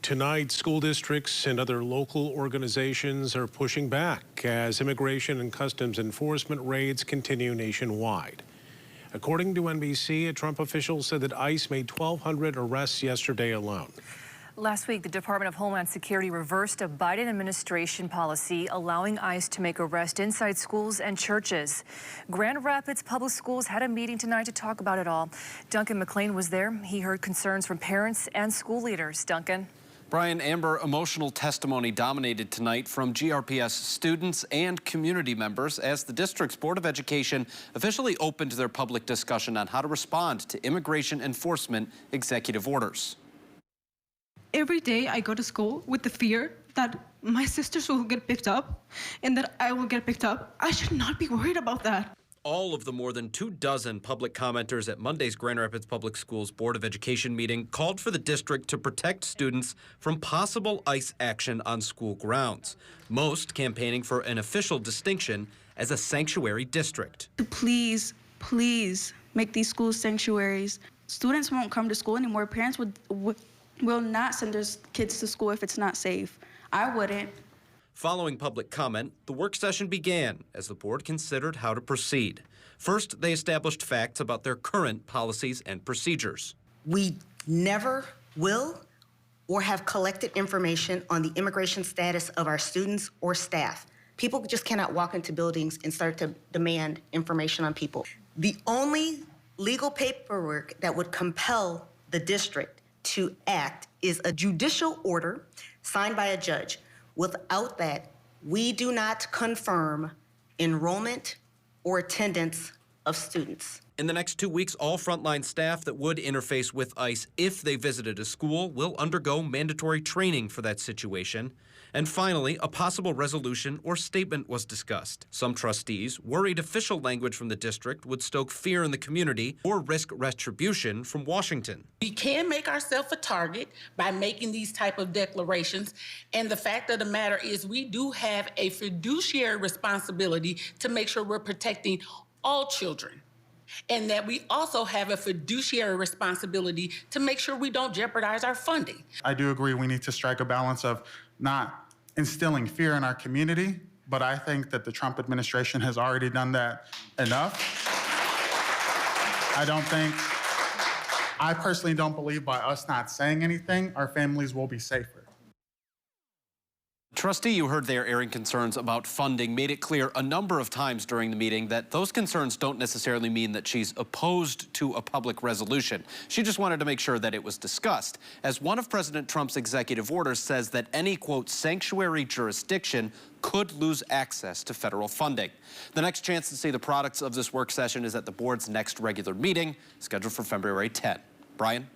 Tonight, school districts and other local organizations are pushing back as immigration and customs enforcement raids continue nationwide. According to NBC, a Trump official said that ICE made 1,200 arrests yesterday alone. Last week, the Department of Homeland Security reversed a Biden administration policy allowing ICE to make arrests inside schools and churches. Grand Rapids Public Schools had a meeting tonight to talk about it all. Duncan McLean was there. He heard concerns from parents and school leaders. Duncan. Brian, Amber, emotional testimony dominated tonight from GRPS students and community members as the district's Board of Education officially opened their public discussion on how to respond to immigration enforcement executive orders. Every day I go to school with the fear that my sisters will get picked up and that I will get picked up. I should not be worried about that. All of the more than 24 public commenters at Monday's Grand Rapids Public Schools Board of Education meeting called for the district to protect students from possible ICE action on school grounds, most campaigning for an official distinction as a sanctuary district. Please, please make these schools sanctuaries. Students won't come to school anymore. Parents will not send their kids to school if it's not safe. I wouldn't. Following public comment, the work session began as the board considered how to proceed. First, they established facts about their current policies and procedures. We never will or have collected information on the immigration status of our students or staff. People just cannot walk into buildings and start to demand information on people. The only legal paperwork that would compel the district to act is a judicial order signed by a judge. Without that, we do not confirm enrollment or attendance of students. In the next 2 weeks, all frontline staff that would interface with ICE if they visited a school will undergo mandatory training for that situation. And finally, a possible resolution or statement was discussed. Some trustees worried official language from the district would stoke fear in the community or risk retribution from Washington. We can make ourselves a target by making these type of declarations. And the fact of the matter is we do have a fiduciary responsibility to make sure we're protecting all children. And that we also have a fiduciary responsibility to make sure we don't jeopardize our funding. I do agree we need to strike a balance of not instilling fear in our community, but I think that the Trump administration has already done that enough. I personally don't believe by us not saying anything, our families will be safer. Trustee you heard there airing concerns about funding made it clear a number of times during the meeting that those concerns don't necessarily mean that she's opposed to a public resolution. She just wanted to make sure that it was discussed, as one of President Trump's executive orders says that any, quote, sanctuary jurisdiction could lose access to federal funding. The next chance to see the products of this work session is at the board's next regular meeting, scheduled for February 10. Brian?